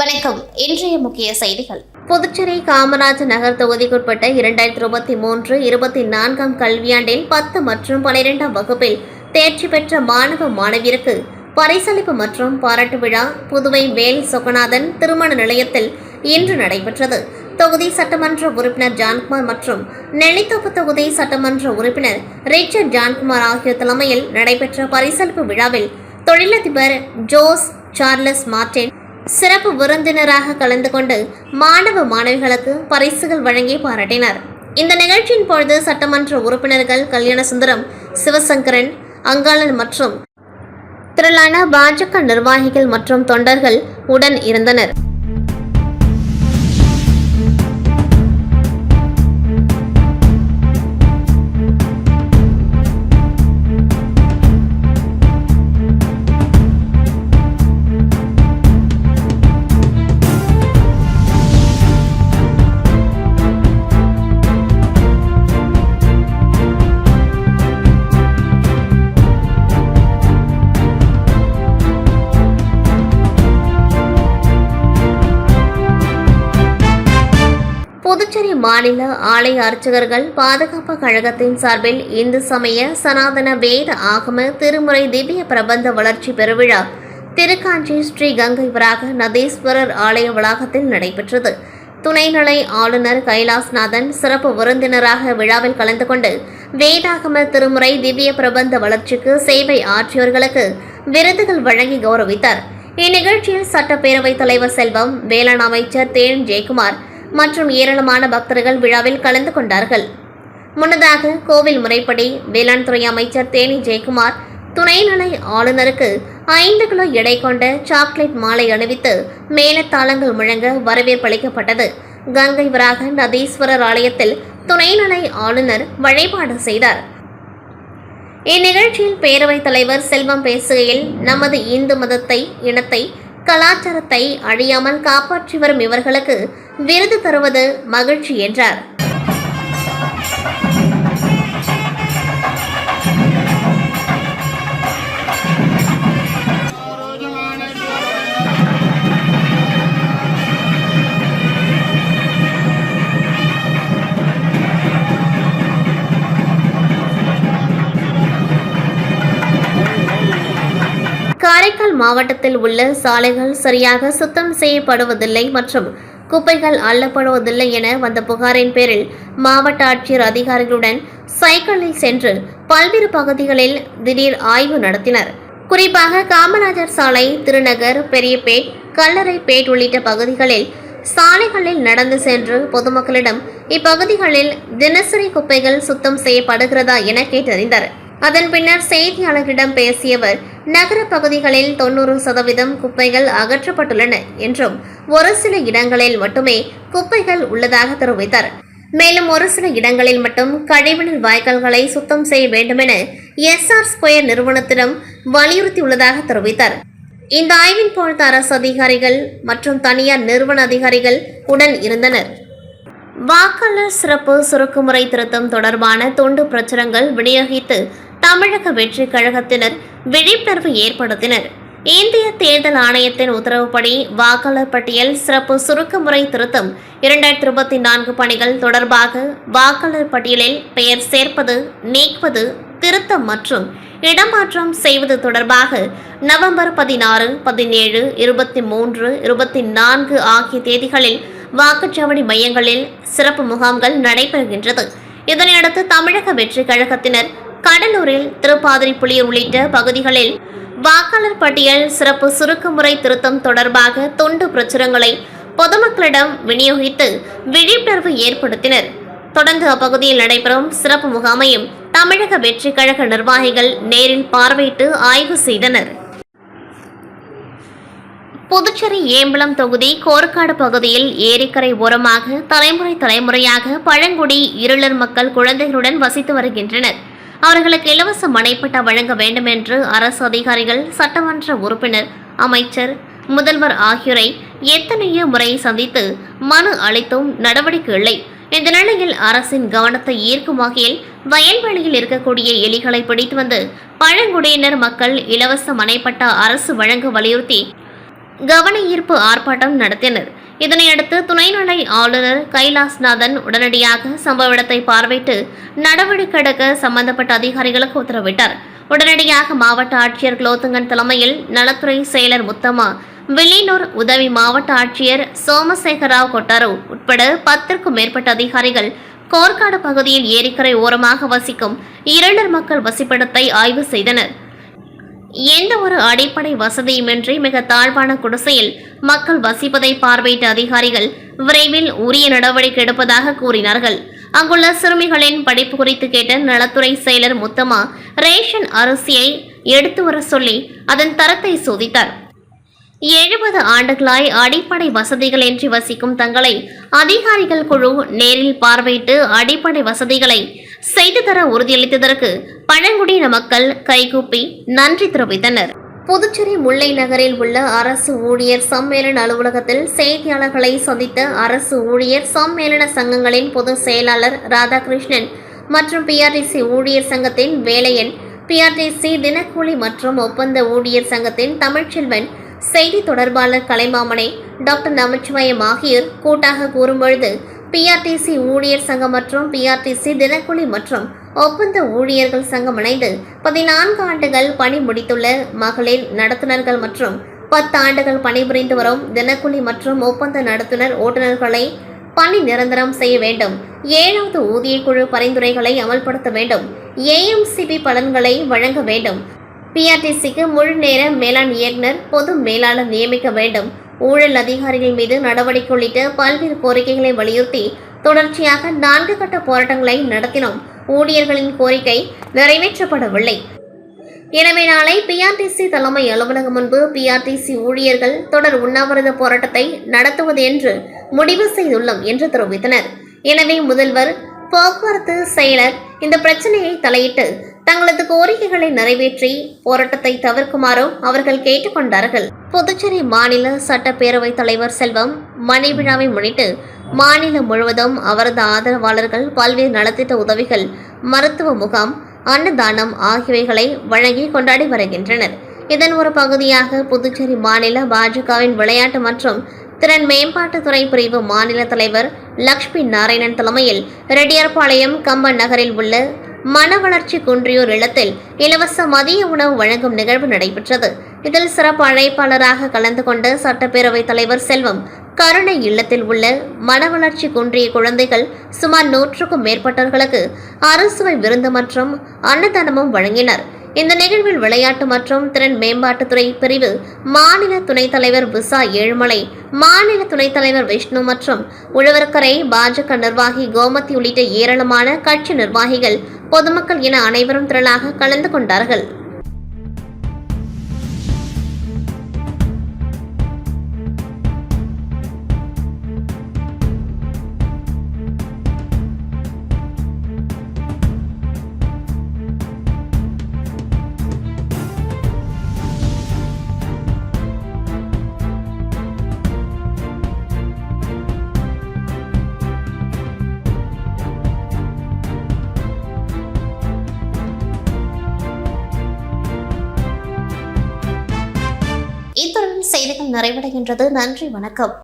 வணக்கம். இன்றைய முக்கிய செய்திகள். புதுச்சேரி காமராஜர் நகர் தொகுதிக்குட்பட்ட 2023-24 கல்வியாண்டில் 10 மற்றும் 12ஆம் வகுப்பில் தேர்ச்சி பெற்ற மாணவ மாணவியருக்கு பரிசளிப்பு மற்றும் பாராட்டு விழா புதுவை வேல் சொக்கநாதன் திருமண நிலையத்தில் இன்று நடைபெற்றது. தொகுதி சட்டமன்ற உறுப்பினர் ஜான்குமார் மற்றும் நெல்லித்தோப்பு தொகுதி சட்டமன்ற உறுப்பினர் ரிச்சர்ட் ஜான்குமார் ஆகியோர் தலைமையில் நடைபெற்ற பரிசளிப்பு விழாவில் தொழிலதிபர் ஜோஸ் சார்லஸ் மார்டின் சிறப்பு விருந்தினராக கலந்து கொண்டு மாணவ மாணவிகளுக்கு பரிசுகள் வழங்கி பாராட்டினார். இந்த நிகழ்ச்சியின் பொழுது சட்டமன்ற உறுப்பினர்கள் கல்யாணசுந்தரம், சிவசங்கரன், அங்காளன் மற்றும் திரளான பாஜக நிர்வாகிகள் மற்றும் தொண்டர்கள் உடன் இருந்தனர். புதுச்சேரி மாநில ஆலய அர்ச்சகர்கள் பாதுகாப்பு கழகத்தின் சார்பில் இந்து சமய சனாதன வேத ஆகம திருமுறை திவ்ய பிரபந்த வளர்ச்சி பெருவிழா திருக்காஞ்சி ஸ்ரீ கங்கை வராக நதீஸ்வரர் ஆலய வளாகத்தில் நடைபெற்றது. துணைநிலை ஆளுநர் கைலாஸ்நாதன் சிறப்பு விருந்தினராக விழாவில் கலந்து கொண்டு வேதாகம திருமுறை திவ்ய பிரபந்த வளர்ச்சிக்கு சேவை ஆற்றியவர்களுக்கு விருதுகள் வழங்கி கௌரவித்தார். இந்நிகழ்ச்சியில் சட்டப்பேரவைத் தலைவர் செல்வம், வேளாண் அமைச்சர் தேன் ஜெயக்குமார் மற்றும் ஏராளமான பக்தர்கள் விழாவில் கலந்து கொண்டார்கள். முன்னதாக கோவில் முறைப்படி வேளாண் துறை அமைச்சர் தேனி ஜெயக்குமார் துணைநிலை ஆளுநருக்கு 5 கிலோ எடை கொண்ட சாக்லேட் மாலை அணிவித்து மேளதாளங்கள் முழங்க வரவேற்பு அளிக்கப்பட்டது. கங்கை வராக நதீஸ்வரர் ஆலயத்தில் துணைநிலை ஆளுநர் வழிபாடு செய்தார். இந்நிகழ்ச்சியில் பேரவைத் தலைவர் செல்வம் பேசுகையில், நமது இந்து மதத்தை, இனத்தை, கலாச்சாரத்தை அழியாமல் காப்பாற்றி வரும் இவர்களுக்கு விருது தருவது மகிழ்ச்சி என்றார். காரைக்கால் மாவட்டத்தில் உள்ள சாலைகள் சரியாக சுத்தம் செய்யப்படுவதில்லை மற்றும் குப்பைகள் அள்ளப்படுவதில்லை என வந்த புகாரின் பேரில் மாவட்ட ஆட்சியர் அதிகாரிகளுடன் சைக்கிளில் சென்று பல்வேறு பகுதிகளில் திடீர் ஆய்வு நடத்தினர். குறிப்பாக காமராஜர் சாலை, திருநகர், பெரியபேட், கல்லறைப்பேட் உள்ளிட்ட பகுதிகளில் சாலைகளில் நடந்து சென்று பொதுமக்களிடம் இப்பகுதிகளில் தினசரி குப்பைகள் சுத்தம் செய்யப்படுகிறதா என கேட்டறிந்தார். அதன் பின்னர் செய்தியாளர்களிடம் பேசியவர், நகர பகுதிகளில் 90% குப்பைகள் அகற்றப்பட்டுள்ளன என்றும் ஒரு சில இடங்களில் மட்டுமே குப்பைகள் உள்ளதாக தெரிவித்தார். மேலும் ஒரு சில இடங்களில் மட்டும் கழிவுநீர் வாய்க்கால்களை சுத்தம் செய்ய வேண்டுமென SR2 நிறுவனத்திடம் வலியுறுத்தியுள்ளதாக தெரிவித்தார். இந்த ஆய்வின் பொழுது அரசு அதிகாரிகள் மற்றும் தனியார் நிறுவன அதிகாரிகள் உடன் இருந்தனர். வாக்காளர் சிறப்பு சுருக்குமுறை திருத்தம் தொடர்பான துண்டு பிரசுரங்கள் விநியோகித்து தமிழக வெற்றி கழகத்தினர் விழிப்புணர்வு ஏற்படுத்தினர். இந்திய தேர்தல் ஆணையத்தின் உத்தரவுப்படி வாக்காளர் பட்டியல் சிறப்பு சுருக்கமுறை திருத்தம் 2024 பணிகள் தொடர்பாக வாக்காளர் பட்டியலில் பெயர் சேர்ப்பது, நீக்குவது, திருத்தம் மற்றும் இடமாற்றம் செய்வது தொடர்பாக நவம்பர் 16, 17, 23, 24 ஆகிய தேதிகளில் வாக்குச்சாவடி மையங்களில் சிறப்பு முகாம்கள் நடைபெறுகின்றது. இதனையடுத்து தமிழக வெற்றி கழகத்தினர் கடலூரில், திருப்பாதிரிப்புலியூர் உள்ளிட்ட பகுதிகளில் வாக்காளர் பட்டியல் சிறப்பு சுருக்கமுறை திருத்தம் தொடர்பாக துண்டு பிரசுரங்களை பொதுமக்களிடம் விநியோகித்து விழிப்புணர்வு ஏற்படுத்தினர். தொடர்ந்து அப்பகுதியில் நடைபெறும் சிறப்பு முகாமையும் தமிழக வெற்றி கழக நிர்வாகிகள் நேரில் பார்வையிட்டு ஆய்வு செய்தனர். புதுச்சேரி ஏம்பலம் தொகுதி கோர்க்காடு பகுதியில் ஏரிக்கரை ஓரமாக தலைமுறையாக பழங்குடி இருளர் மக்கள் குழந்தைகளுடன் வசித்து வருகின்றனர். அவர்களுக்கு இலவச மனைப்பட்டா வழங்க வேண்டும் என்று அரசு அதிகாரிகள், சட்டமன்ற உறுப்பினர், அமைச்சர், முதல்வர் ஆகியோரை எத்தனையோ முறை சந்தித்து மனு அளித்தும் நடவடிக்கை இல்லை. இந்த நிலையில் அரசின் கவனத்தை ஈர்க்கும் வகையில் வயல்வெளியில் இருக்கக்கூடிய எலிகளை பிடித்து வந்து பழங்குடியினர் மக்கள் இலவச மனைப்பட்டா அரசு வழங்க வலியுறுத்தி கவன ஈர்ப்பு ஆர்ப்பாட்டம் நடத்தினர். இதனையடுத்து துணைநிலை ஆளுநர் கைலாஸ்நாதன் உடனடியாக சம்பவ இடத்தை பார்வையிட்டு நடவடிக்கை எடுக்க சம்பந்தப்பட்ட அதிகாரிகளுக்கு உத்தரவிட்டார். உடனடியாக மாவட்ட ஆட்சியர் குலோத்துங்கன் தலைமையில் நலத்துறை செயலர் முத்தம்மா, வில்லியனூர் உதவி மாவட்ட ஆட்சியர் சோமசேகரராவ் கொட்டாரு உட்பட 10க்கும் மேற்பட்ட அதிகாரிகள் கோர்க்காடு பகுதியில் ஏரிக்கரை ஓரமாக வசிக்கும் இருளர் மக்கள் வசிப்பிடத்தை ஆய்வு செய்தனர். எந்த ஒரு அடிப்படை வசதியுமின்றி மிக தாழ்வான குடிசையில் மக்கள் வசிப்பதை பார்வையிட்ட அதிகாரிகள் விரைவில் உரிய நடவடிக்கை எடுப்பதாக கூறினார்கள். அங்குள்ள சிறுமிகளின் படிப்பு குறித்து கேட்ட நலத்துறை செயலர் முத்தம்மா ரேஷன் அரிசியை எடுத்து வர சொல்லி அதன் தரத்தை சோதித்தார். 70 ஆண்டுகளாய் அடிப்படை வசதிகளின்றி வசிக்கும் தங்களை அதிகாரிகள் குழு நேரில் பார்வையிட்டு அடிப்படை வசதிகளை செய்து தர உறுதியளித்ததற்கு பழங்குடியின மக்கள் கைகூப்பி நன்றி தெரிவித்தனர். புதுச்சேரி முல்லை நகரில் உள்ள அரசு ஊழியர் சம்மேளன அலுவலகத்தில் செய்தியாளர்களை சந்தித்த அரசு ஊழியர் சம்மேளன சங்கங்களின் பொதுச் செயலாளர் ராதாகிருஷ்ணன் மற்றும் பிஆர்டிசி ஊழியர் சங்கத்தின் வேலையன், பிஆர்டிசி தினக்கூலி மற்றும் ஒப்பந்த ஊழியர் சங்கத்தின் தமிழ்ச்செல்வன், செய்தி தொடர்பாளர் கலைமாமணி, டாக்டர் நமச்சிவாயம் ஆகியோர் கூட்டாக கூறும்பொழுது, பிஆர்டிசி ஊழியர் சங்கம் மற்றும் பிஆர்டிசி தினக்கூலி மற்றும் ஒப்பந்த ஊழியர்கள் சங்கம் இணைந்து 14 ஆண்டுகள் பணி முடித்துள்ள மகளிர் நடத்துனர்கள் மற்றும் 10 ஆண்டுகள் பணிபுரிந்து வரும் தினக்கூலி மற்றும் ஒப்பந்த நடத்துனர் ஓட்டுநர்களை பணி நிரந்தரம் செய்ய வேண்டும். 7வது ஊதிய குழு பரிந்துரைகளை அமல்படுத்த வேண்டும். ஏஎம்சிபி பலன்களை வழங்க வேண்டும். பிஆர்டிசிக்கு முழு நேர மேலாண் இயக்குனர், பொது மேலாளர் நியமிக்க வேண்டும். ஊழல் அதிகாரிகள் மீது நடவடிக்கை உள்ளிட்ட பல்வேறு கோரிக்கைகளை வலியுறுத்தி தொடர்ச்சியாக 4 கட்ட போராட்டங்களை நடத்தினோம். ஊழியர்களின் கோரிக்கை நிறைவேற்றப்படவில்லை. எனவே நாளை பிஆர்டிசி தலைமை அலுவலகம் முன்பு பிஆர்டிசி ஊழியர்கள் தொடர் உண்ணாவிரத போராட்டத்தை நடத்துவது என்று முடிவு செய்துள்ளோம் என்று தெரிவித்தனர். எனவே முதல்வர், போக்குவரத்து செயலர் இந்த பிரச்சனையை தலையிட்டு தங்களது கோரிக்கைகளை நிறைவேற்றி போராட்டத்தை தவிர்க்குமாறும் அவர்கள் கேட்டுக்கொண்டார்கள். புதுச்சேரி மாநில சட்டப்பேரவைத் தலைவர் செல்வம் மணி விழாவை முன்னிட்டு மாநிலம் முழுவதும் அவரது ஆதரவாளர்கள் பல்வேறு நலத்திட்ட உதவிகள், மருத்துவ முகாம், அன்னதானம் ஆகியவைகளை வழங்கி கொண்டாடி வருகின்றனர். இதன் ஒரு பகுதியாக புதுச்சேரி மாநில பாஜகவின் விளையாட்டு மற்றும் திறன் மேம்பாட்டுத்துறை பிரிவு மாநில தலைவர் லட்சுமி நாராயணன் தலைமையில் ரெட்டியார்பாளையம் கம்பன் நகரில் உள்ள மன வளர்ச்சி குன்றியோர் இல்லத்தில் இலவச மதிய உணவு வழங்கும் நிகழ்வு நடைபெற்றது. இதில் சிறப்பு அழைப்பாளராக கலந்து கொண்ட சட்டப்பேரவைத் தலைவர் செல்வம் கருணை இல்லத்தில் உள்ள மன வளர்ச்சி குன்றிய குழந்தைகள் சுமார் 100க்கும் மேற்பட்டவர்களுக்கு அறுசுவை விருந்து மற்றும் அன்னதானமும் வழங்கினர். இந்த நிகழ்வில் விளையாட்டு மற்றும் திறன் மேம்பாட்டுத்துறை பிரிவு மாநில துணைத் தலைவர் விசா ஏழுமலை, மாநில துணைத் தலைவர் விஷ்ணு மற்றும் உழவர்கரை பாஜக நிர்வாகி கோமதி உள்ளிட்ட ஏராளமான கட்சி நிர்வாகிகள், பொதுமக்கள் என அனைவரும் திரளாக கலந்து கொண்டார்கள். இத்துடன் செய்திகள் நிறைவடைகின்றது. நன்றி, வணக்கம்.